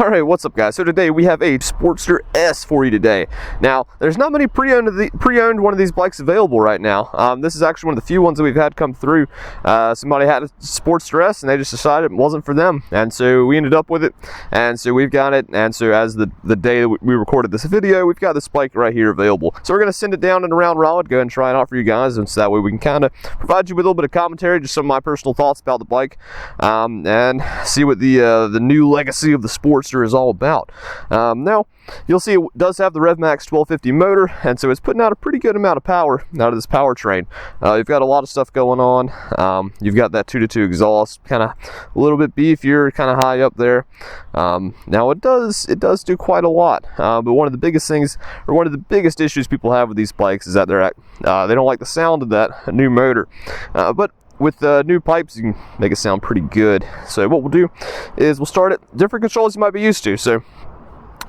Alright, what's up guys? So today we have a Sportster S for you today. Now, there's not many pre-owned one of these bikes available right now. This is actually one of the few ones that we've had come through. Somebody had a Sportster S and they just decided it wasn't for them. And so we ended up with it. And so we've got it. And so as the day that we recorded this video, we've got this bike right here available. So we're going to send it down and around Raleigh, go ahead and try it out for you guys. And so that way we can kind of provide you with a little bit of commentary, just some of my personal thoughts about the bike. And see what the new legacy of the Sportster is all about. Now you'll see it does have the RevMax 1250 motor, and so it's putting out a pretty good amount of power out of this powertrain. You've got a lot of stuff going on. You've got that 2.2 exhaust, kind of a little bit beefier, kind of high up there. Now it does do quite a lot, but one of the biggest things, or one of the biggest issues people have with these bikes is that they don't like the sound of that new motor. But with new pipes, you can make it sound pretty good. So what we'll do is we'll start it different controls you might be used to. So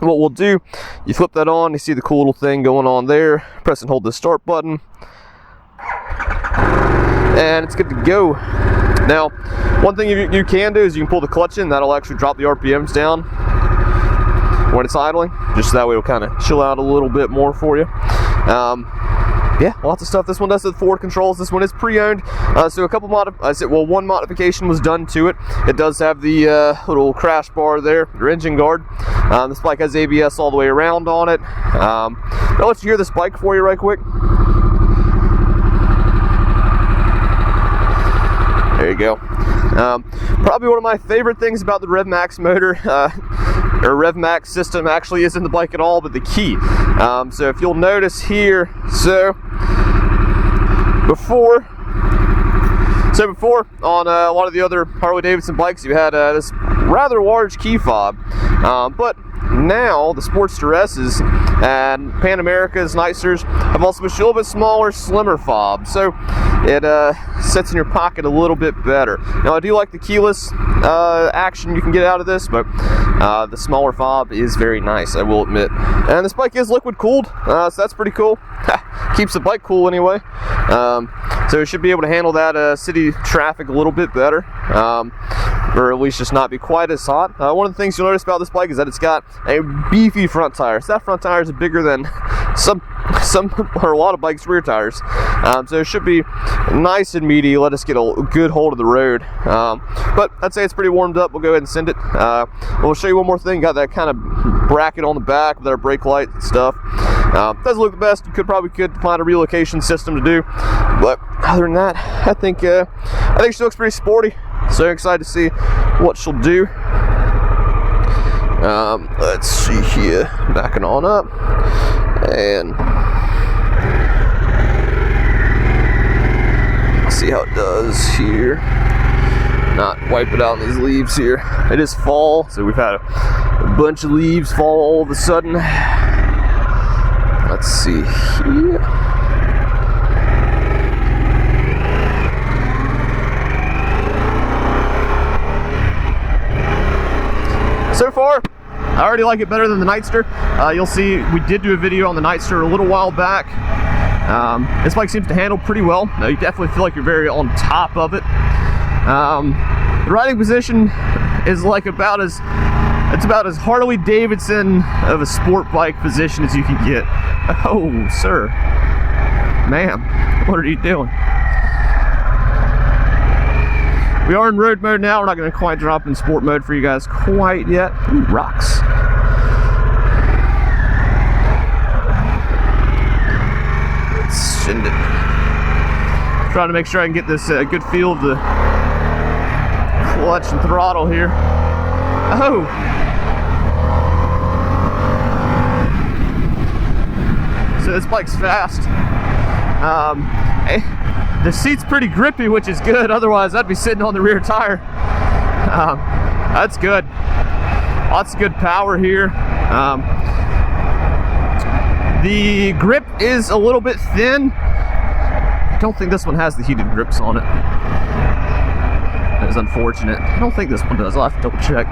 what we'll do, you flip that on, you see the cool little thing going on there, press and hold the start button, and it's good to go. Now, one thing you can do is you can pull the clutch in. That'll actually drop the RPMs down when it's idling, just so that way it'll kind of chill out a little bit more for you. Yeah, lots of stuff. This one does the forward controls. This one is pre-owned, so a couple one modification was done to it. It does have the little crash bar there, your engine guard. This bike has ABS all the way around on it. Now let's hear this bike for you right quick. There you go. Probably one of my favorite things about the RevMax motor, or RevMax system, actually isn't the bike at all, but the key. So if you'll notice here, so before on a lot of the other Harley-Davidson bikes, you had this rather large key fob, but now the Sportster S's and Pan America's, Nightsters have also a little bit smaller, slimmer fob, so it sits in your pocket a little bit better. Now I do like the keyless action you can get out of this, but the smaller fob is very nice, I will admit. And this bike is liquid cooled, so that's pretty cool. Keeps the bike cool anyway. So it should be able to handle that city traffic a little bit better, or at least just not be quite as hot. One of the things you'll notice about this bike is that it's got a beefy front tire. So that front tire is bigger than some or a lot of bikes' rear tires. So it should be nice and meaty, let us get a good hold of the road. But I'd say it's pretty warmed up. We'll go ahead and send it. We'll show you one more thing. Got that kind of bracket on the back with our brake light and stuff. Doesn't look the best. You could find a relocation system to do, but other than that, I think she looks pretty sporty. So excited to see what she'll do. Let's see here, backing on up, and see how it does here. Not wipe it out in these leaves here. It is fall, so we've had a bunch of leaves fall all of a sudden. Let's see here. So far, I already like it better than the Nightster. You'll see we did do a video on the Nightster a little while back. This bike seems to handle pretty well. You definitely feel like you're very on top of it. The riding position is like about as Harley-Davidson of a sport bike position as you can get. Oh, sir. Ma'am, what are you doing? We are in road mode now. We're not going to quite drop in sport mode for you guys quite yet. Ooh, rocks. Let's send it. Trying to make sure I can get this good feel of the clutch and throttle here. Oh! So this bike's fast. The seat's pretty grippy, which is good. Otherwise, I'd be sitting on the rear tire. That's good. Lots of good power here. The grip is a little bit thin. I don't think this one has the heated grips on it. That is unfortunate. I don't think this one does. I'll have to double check.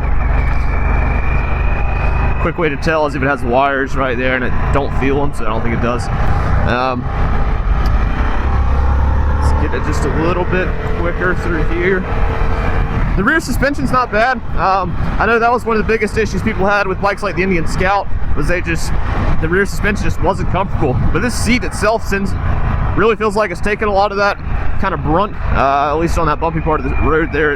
Quick way to tell is if it has wires right there and it don't feel them, so I don't think it does. Let's get it just a little bit quicker through here. The rear suspension's not bad. I know that was one of the biggest issues people had with bikes like the Indian Scout, was the rear suspension just wasn't comfortable. But this seat itself really feels like it's taken a lot of that kind of brunt, at least on that bumpy part of the road there,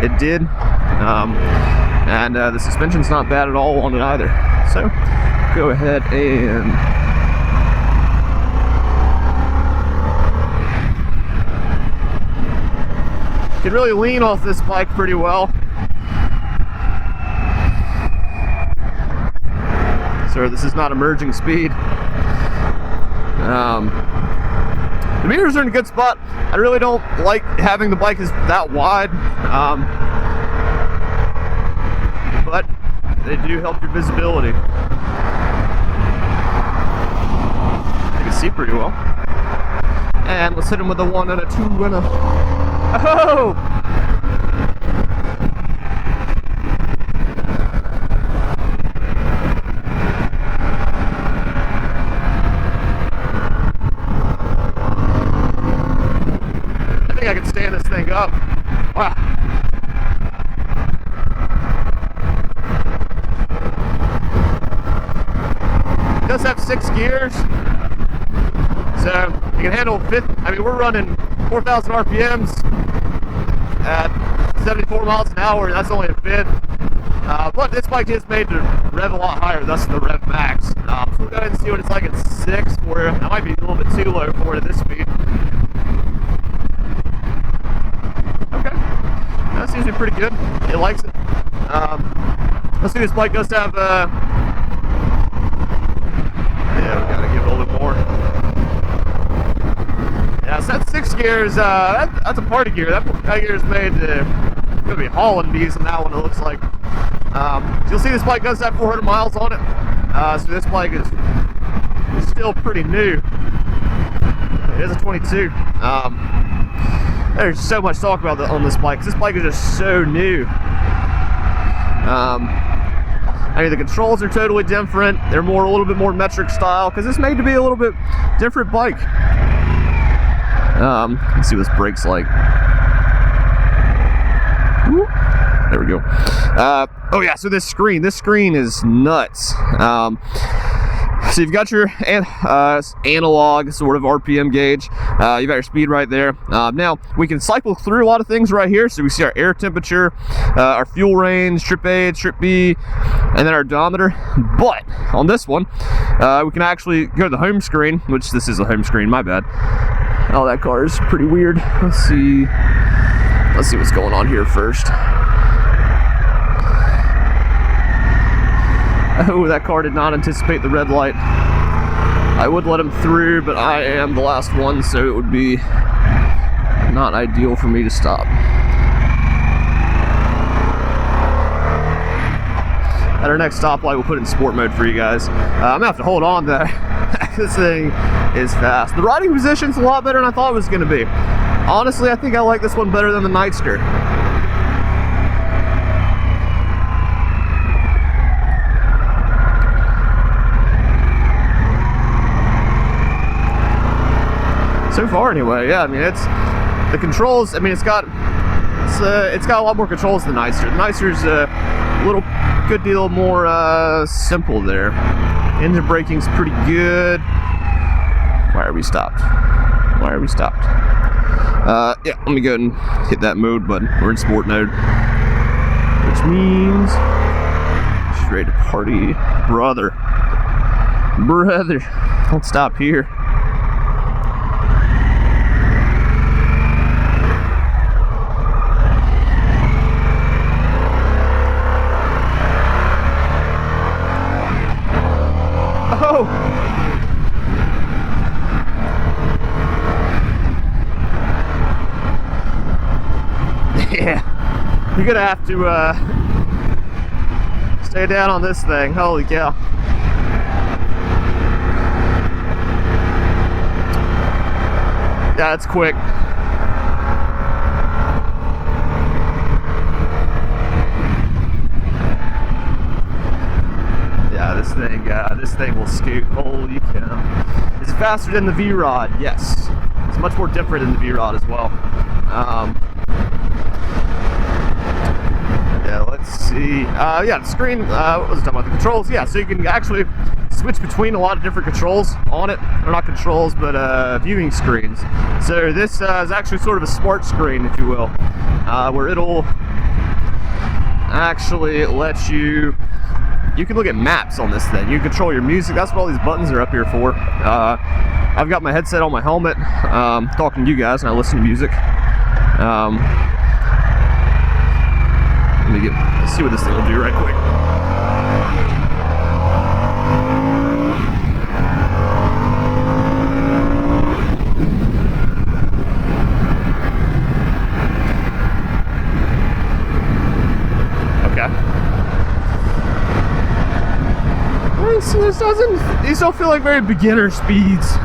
it did. And the suspension's not bad at all on it either. So go ahead and can really lean off this bike pretty well. So this is not emerging speed. The mirrors are in a good spot. I really don't like having the bike is that wide, but they do help your visibility. You can see pretty well. And let's hit them with a 1 and a 2 and a... Oh! I think I can stand this thing up. Wow. It does have 6 gears. So you can handle we're running 4,000 RPMs at 74 miles an hour, and that's only a fifth. But this bike is made to rev a lot higher, thus the rev max. So we'll go ahead and see what it's like at 6 for you. That might be a little bit too low for it at this speed. Okay, that seems to be pretty good. It likes it. Let's see, this bike does have yeah, we gotta give it a little bit more. Yeah, so that's 6 gears. That's a party gear. That gear is made to gonna be hauling bees in that one, it looks like. So you'll see this bike does have 400 miles on it. So this bike is still pretty new. It is a 22. There's so much to talk about on this bike. This bike is just so new. I mean, the controls are totally different. They're a little bit more metric style, because it's made to be a little bit different bike. Let's see what this brake's like. Woo. There we go. Oh yeah, so this screen is nuts. So you've got your analog sort of RPM gauge. You've got your speed right there. Now we can cycle through a lot of things right here. So we see our air temperature, our fuel range, trip A, trip B, and then our odometer. But on this one, we can actually go to the home screen, which this is a home screen, my bad. Oh, that car is pretty weird. Let's see what's going on here first. Oh, that car did not anticipate the red light. I would let him through, but I am the last one, so it would be not ideal for me to stop. At our next stoplight, we'll put it in sport mode for you guys. I'm gonna have to hold on to that. This thing is fast. The riding position's a lot better than I thought it was gonna be. Honestly, I think I like this one better than the Nightster. So far, anyway, yeah. I mean, it's the controls. I mean, it's got a lot more controls than the Nightster. The Nightster's a good deal more simple there. Engine braking's pretty good. Why are we stopped? Yeah, let me go ahead and hit that mode button. We're in sport mode, which means she's ready to party, brother. Don't stop here. Yeah, you're gonna have to stay down on this thing. Holy cow. Yeah, it's quick. Yeah, this thing will scoot. Holy cow. Is it faster than the V-Rod? Yes. It's much more different than the V-Rod as well. Yeah, let's see. Yeah, the screen, what was I talking about? The controls, yeah, so you can actually switch between a lot of different controls on it. Or not controls, but viewing screens. So this is actually sort of a smart screen, if you will, where it'll actually let you can look at maps on this thing. You can control your music. That's what all these buttons are up here for. I've got my headset on my helmet, talking to you guys, and I listen to music. Let's see what this thing will do right quick. Okay. These don't feel like very beginner speeds.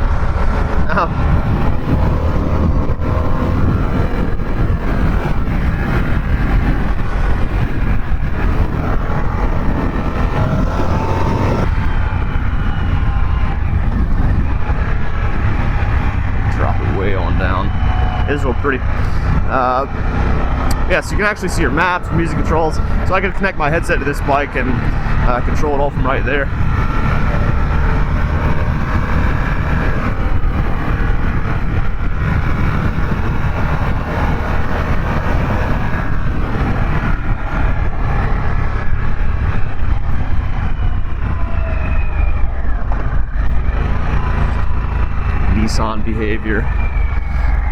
Is real pretty. Yeah, so you can actually see your maps, music controls. So I can connect my headset to this bike and control it all from right there. Nissan behavior.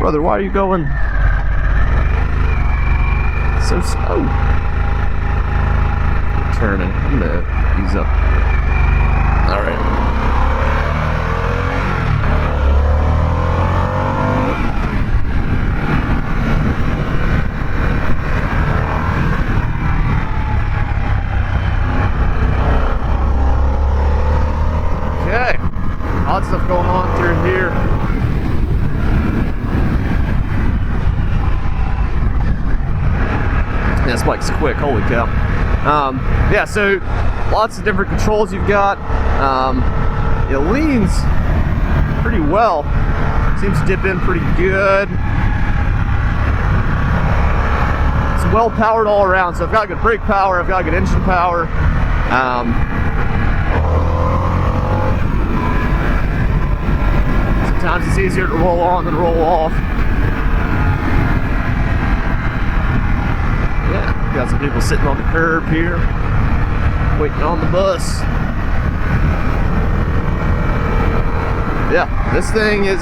Brother, why are you going so slow? You're turning. I'm gonna ease up. Alright. Okay. Lots of stuff going on through here. This bike's quick, holy cow. Yeah, so lots of different controls you've got. It leans pretty well. Seems to dip in pretty good. It's well powered all around, so I've got good brake power, I've got good engine power. Sometimes it's easier to roll on than roll off. Got some people sitting on the curb here, waiting on the bus. Yeah, this thing is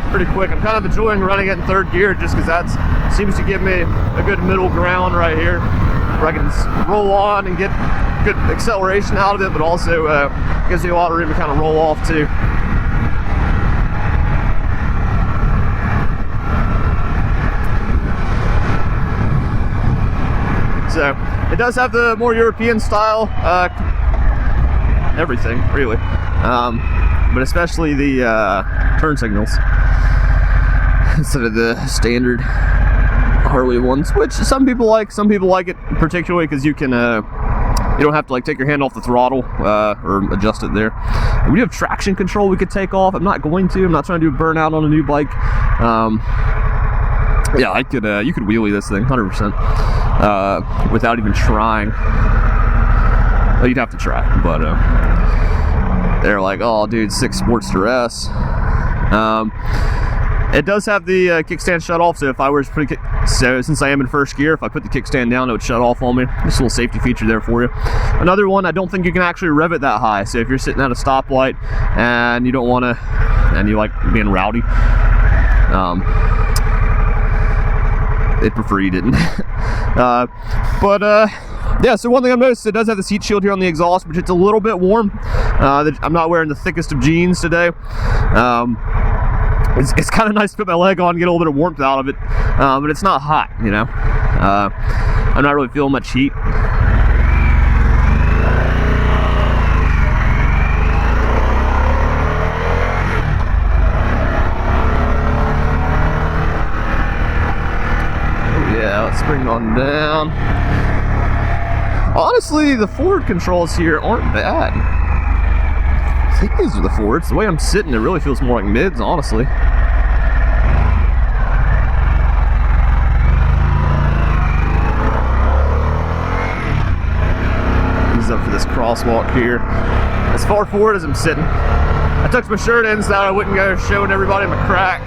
pretty quick. I'm kind of enjoying running it in third gear just because that seems to give me a good middle ground right here, where I can roll on and get good acceleration out of it, but also gives me a lot of room to kind of roll off too. So it does have the more European style everything really, but especially the turn signals instead of the standard Harley ones, which some people like it particularly because you can you don't have to like take your hand off the throttle or adjust it there. We do have traction control we could take off. I'm not going to. I'm not trying to do a burnout on a new bike. Yeah, I could. You could wheelie this thing 100% without even trying. Well, you'd have to try, but they're like, "Oh, dude, 6 Sportster S." It does have the kickstand shut off, so if I were to put since I am in first gear, if I put the kickstand down, it would shut off on me. Just a little safety feature there for you. Another one, I don't think you can actually rev it that high. So if you're sitting at a stoplight and you don't want to, and you like being rowdy, they'd prefer you didn't. Yeah, so one thing I've noticed, it does have the heat shield here on the exhaust, which it's a little bit warm. I'm not wearing the thickest of jeans today. It's kind of nice to put my leg on and get a little bit of warmth out of it, but it's not hot, you know. I'm not really feeling much heat. Let's bring it on down. Honestly, the forward controls here aren't bad. I think these are the forwards. The way I'm sitting, it really feels more like mids, honestly. crosswalk here. As far forward as I'm sitting. I tucked my shirt in so that I wouldn't go showing everybody my crack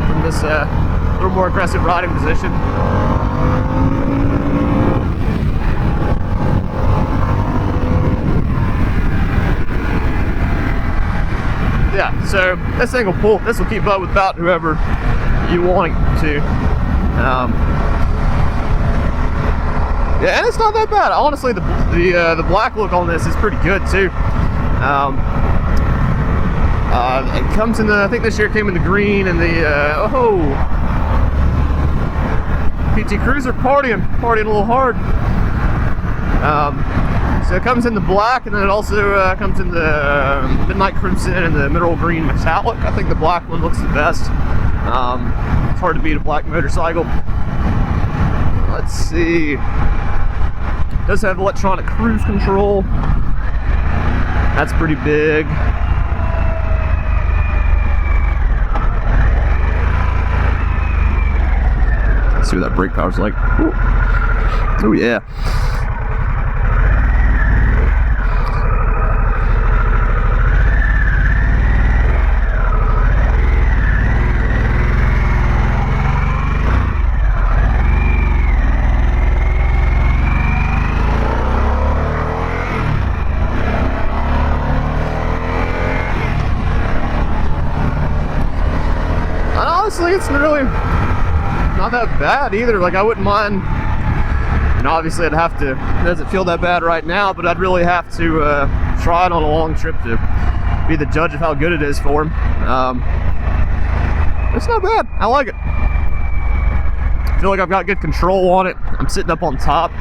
from this little more aggressive riding position. Yeah, so this thing will pull. This will keep up with about whoever you want it to. Yeah, and it's not that bad. Honestly, the black look on this is pretty good too. It comes in the, I think this year it came in the green and the PT Cruiser partying a little hard. So it comes in the black, and then it also comes in the Midnight Crimson and the Mineral Green Metallic. I think the black one looks the best. It's hard to beat a black motorcycle. Let's see. It does have electronic cruise control. That's pretty big. Let's see what that brake power's like. Ooh. Oh yeah. Honestly, it's really not that bad either. Like, I wouldn't mind, and obviously I'd have to, it doesn't feel that bad right now, but I'd really have to try it on a long trip to be the judge of how good it is for him. It's not bad. I like it. I feel like I've got good control on it. I'm sitting up on top.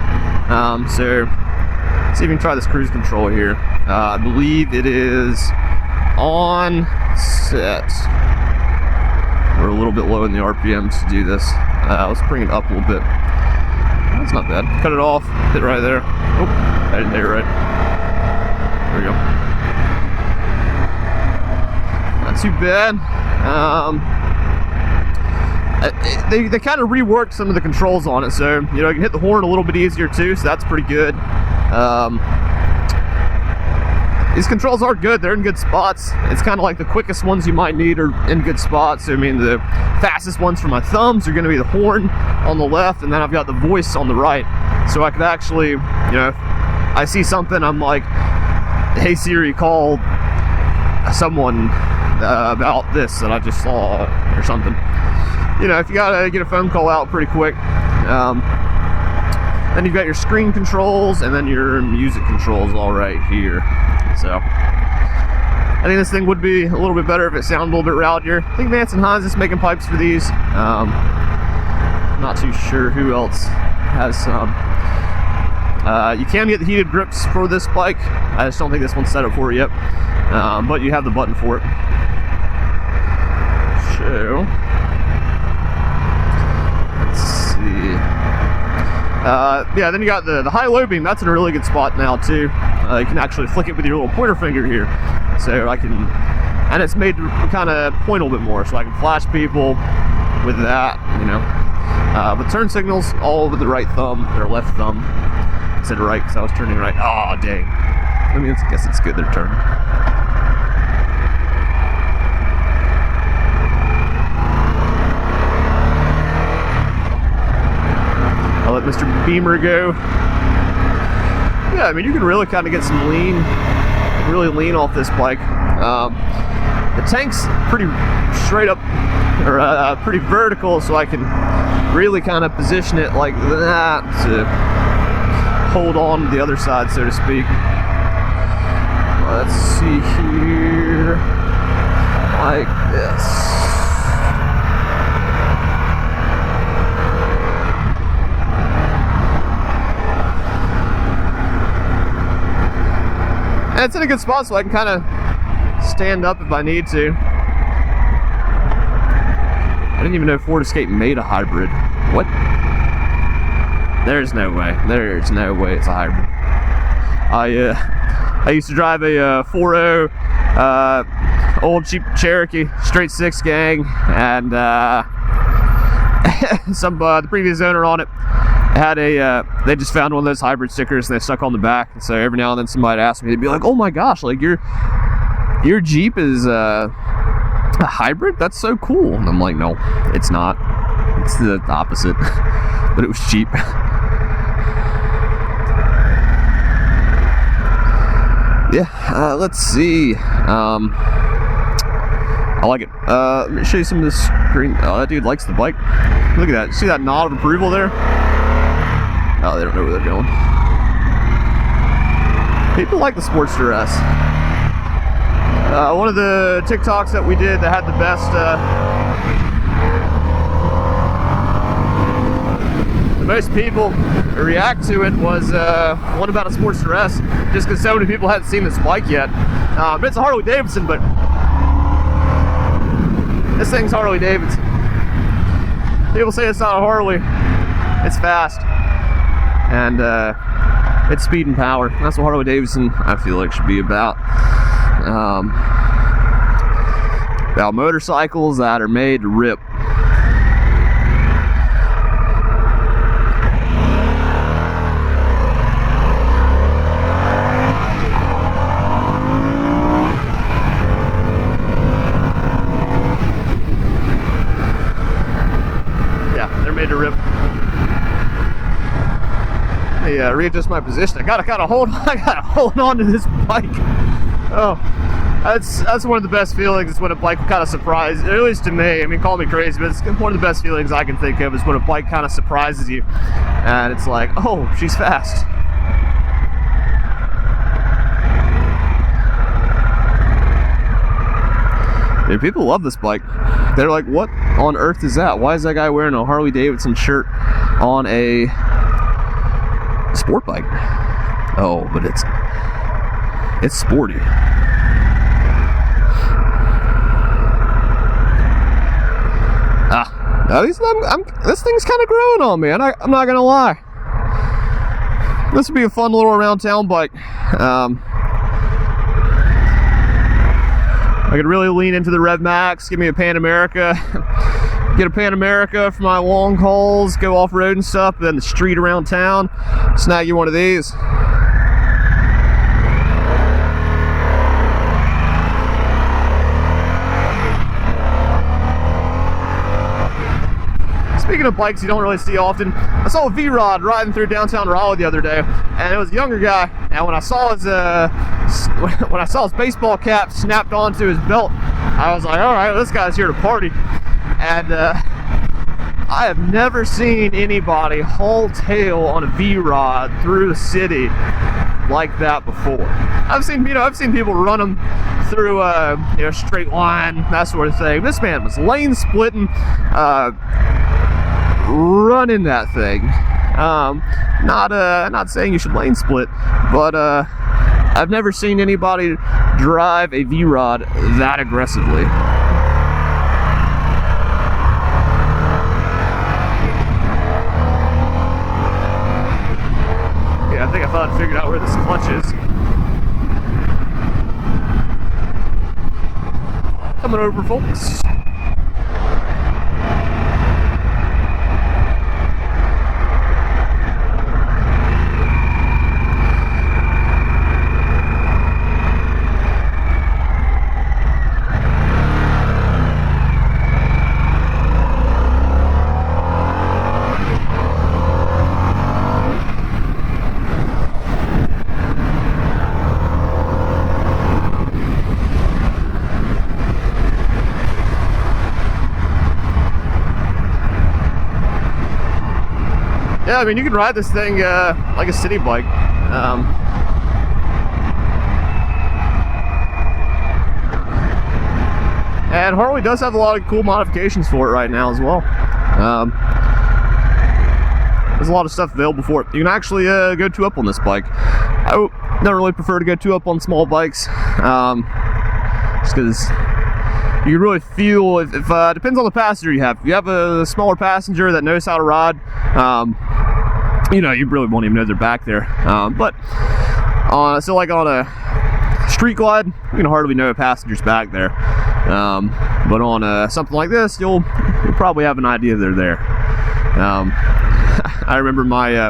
So let's see if we can try this cruise control here. I believe it is on set. We're a little bit low in the RPMs to do this. Let's bring it up a little bit. That's not bad. Cut it off. Hit right there. Oh, I didn't hit it right. There we go. Not too bad. They kind of reworked some of the controls on it, so you know, you can hit the horn a little bit easier too, so that's pretty good. These controls are good. They're in good spots. It's kind of like the quickest ones you might need are in good spots. So, I mean, the fastest ones for my thumbs are going to be the horn on the left, and then I've got the voice on the right. So I could actually, you know, if I see something, I'm like, hey Siri, call someone about this that I just saw or something. You know, if you gotta get a phone call out pretty quick. Then you've got your screen controls and then your music controls all right here. So I think this thing would be a little bit better if it sounded a little bit rowdier. I think Vance & Hines is making pipes for these. Not too sure who else has some. You can get the heated grips for this bike. I just don't think this one's set up for it yet. But you have the button for it. So let's see. Yeah, then you got the high-low beam. That's in a really good spot now too. You can actually flick it with your little pointer finger here. So I can, and it's made to kind of point a little bit more, so I can flash people with that, you know. But turn signals all over the right thumb, or left thumb, instead of right, because I was turning right. Oh, dang. I mean, I guess it's good they're turning. I'll let Mr. Beamer go. Yeah, I mean, you can really kind of get some lean, really lean off this bike. The tank's pretty straight up, or pretty vertical, so I can really kind of position it like that to hold on to the other side, so to speak. Let's see here, like this. And it's in a good spot, so I can kind of stand up if I need to. I didn't even know Ford Escape made a hybrid. What? There's no way. There's no way it's a hybrid. I used to drive a 4.0 old Jeep Cherokee, straight six gang, and the previous owner on it had they just found one of those hybrid stickers and they stuck on the back. And so every now and then somebody asked me, they'd be like, "Oh my gosh, like your Jeep is a hybrid? That's so cool." And I'm like, "No, it's not. It's the opposite." But it was cheap. Yeah, let's see. I like it. Let me show you some of this screen. Oh, that dude likes the bike. Look at that. See that nod of approval there? Oh, they don't know where they're going. People like the Sportster S. One of the TikToks that we did that had the best the most people react to it was one about a Sportster S, just because so many people hadn't seen this bike yet. It's a Harley-Davidson, but this thing's Harley-Davidson. People say it's not a Harley. It's fast. And it's speed and power. That's what Harley-Davidson, I feel like, should be about. About motorcycles that are made to rip. To rip. Hey, readjust my position. I gotta hold on to this bike. Oh, that's one of the best feelings. Is when a bike kind of surprises, at least to me. I mean, call me crazy, but it's one of the best feelings I can think of is when a bike kind of surprises you, and it's like, oh, she's fast. Dude, people love this bike. They're like, what on earth is that? Why is that guy wearing a Harley-Davidson shirt on a sport bike? Oh, but it's sporty. This thing's kind of growing on me. I'm not gonna lie. This would be a fun little around town bike. I could really lean into the Rev Max, give me a Pan America, get a Pan America for my long hauls, go off-road and stuff, then the street around town, snag you one of these. Speaking of bikes you don't really see often, I saw a V-Rod riding through downtown Raleigh the other day, and it was a younger guy, and when I saw his baseball cap snapped onto his belt, I was like, alright, this guy's here to party. And I have never seen anybody haul tail on a V-Rod through the city like that before. I've seen people run them through straight line, that sort of thing. This man was lane splitting, running that thing. Not saying you should lane split, but I've never seen anybody drive a V-Rod that aggressively. Yeah, I think I thought I figured out where this clutch is. Coming over, folks. Yeah, I mean, you can ride this thing like a city bike. And Harley does have a lot of cool modifications for it right now as well. There's a lot of stuff available for it. You can actually go 2-up on this bike. I don't really prefer to go 2-up on small bikes, just because you can really feel if depends on the passenger you have. If you have a smaller passenger that knows how to ride, you really won't even know they're back there. But so like on a street glide, you can hardly know a passenger's back there. But on something like this, you'll probably have an idea they're there. I remember my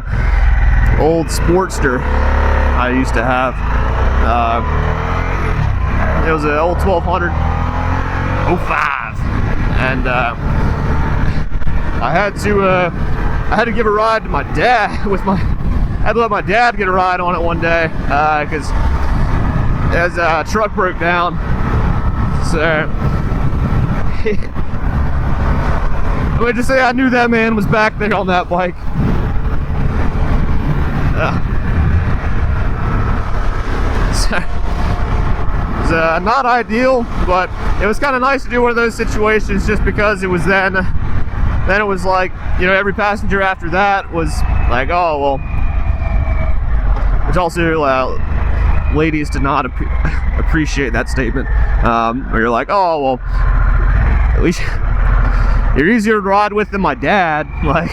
old Sportster I used to have. It was an old 1200 05, and I had to give a ride to my dad I had to let my dad get a ride on it one day because his truck broke down. So let me just say I knew that man was back there on that bike. So it was not ideal, but it was kind of nice to do one of those situations just because it was then it was like, you know, every passenger after that was like, oh, well, which also ladies did not appreciate that statement, where you're like, oh, well, at least you're easier to ride with than my dad. Like,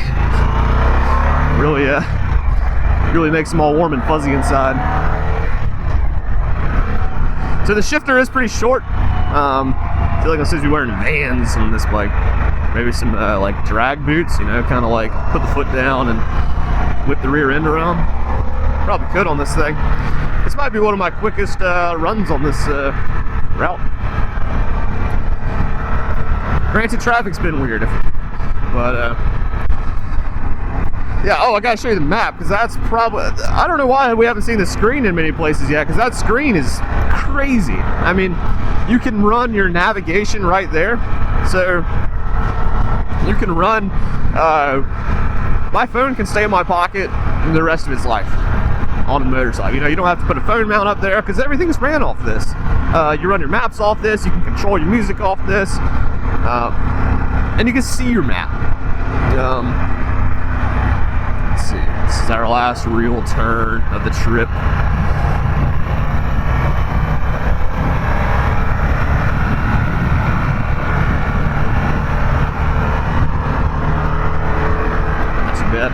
really makes them all warm and fuzzy inside. So the shifter is pretty short. I feel like I'm supposed to be wearing Vans on this bike. Maybe some like drag boots, you know, kind of like put the foot down and whip the rear end around. Probably could on this thing. This might be one of my quickest runs on this route. Granted, traffic's been weird, but yeah. Oh, I gotta show you the map, because that's probably, I don't know why we haven't seen the screen in many places yet, because that screen is crazy. I mean, you can run your navigation right there, so you can run, my phone can stay in my pocket for the rest of its life on a motorcycle. You know, you don't have to put a phone mount up there because everything's ran off this. You run your maps off this, you can control your music off this, and you can see your map. Let's see, this is our last real turn of the trip. Not too bad.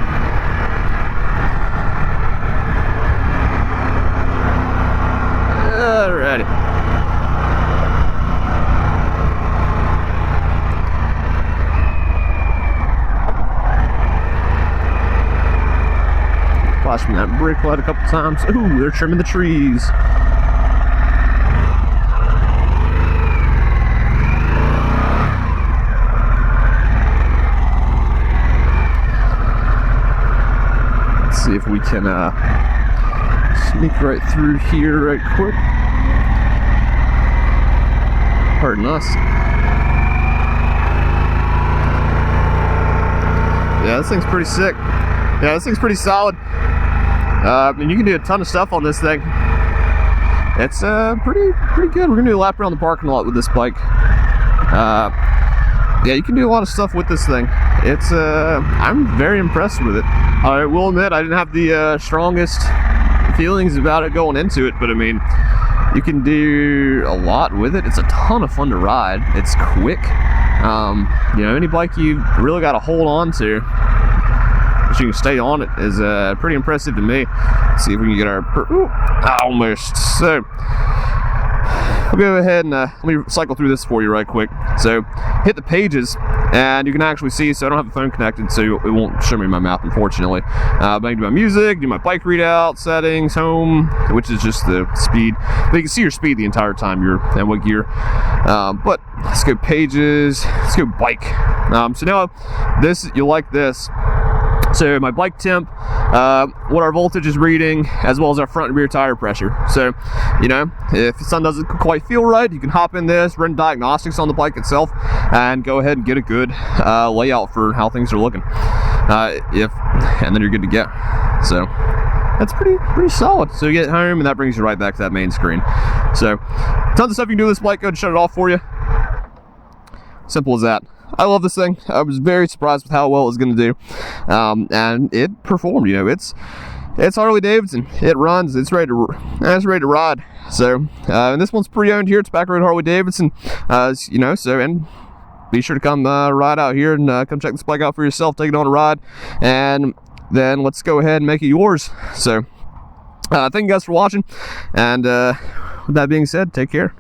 Alrighty. Flashing that brake light a couple times. Ooh, they're trimming the trees. Let's see if we can sneak right through here right quick. Pardon us. Yeah, this thing's pretty sick. Yeah, this thing's pretty solid. And you can do a ton of stuff on this thing. It's pretty good. We're gonna do a lap around the parking lot with this bike. Yeah, you can do a lot of stuff with this thing. It's I'm very impressed with it. I will admit I didn't have the strongest feelings about it going into it, but I mean, you can do a lot with it. It's a ton of fun to ride. It's quick. You know, any bike you really got to hold on to, but you can stay on it, is pretty impressive to me. Let's see if we can get our almost. So I'll go ahead and let me cycle through this for you right quick. So hit the pages, and you can actually see, so I don't have the phone connected, so it won't show me my map, unfortunately. But I can do my music, do my bike readout, settings, home, which is just the speed. But you can see your speed the entire time you're in what gear. But let's go pages, let's go bike. So now this, you'll like this. So my bike temp, what our voltage is reading, as well as our front and rear tire pressure. So, you know, if the sun doesn't quite feel right, you can hop in this, run Diagnostics on the bike itself, and go ahead and get a good layout for how things are looking. And then you're good to go. So that's pretty solid. So you get home, and that brings you right back to that main screen. So tons of stuff you can do with this bike. Go ahead and shut it off for you. Simple as that. I love this thing. I was very surprised with how well it was going to do, and it performed. You know, it's Harley-Davidson. It runs. It's ready to ride. So, and this one's pre-owned here. It's back road Harley-Davidson. You know, so, and be sure to come ride out here and come check this bike out for yourself. Take it on a ride, and then let's go ahead and make it yours. So, thank you guys for watching, and with that being said, take care.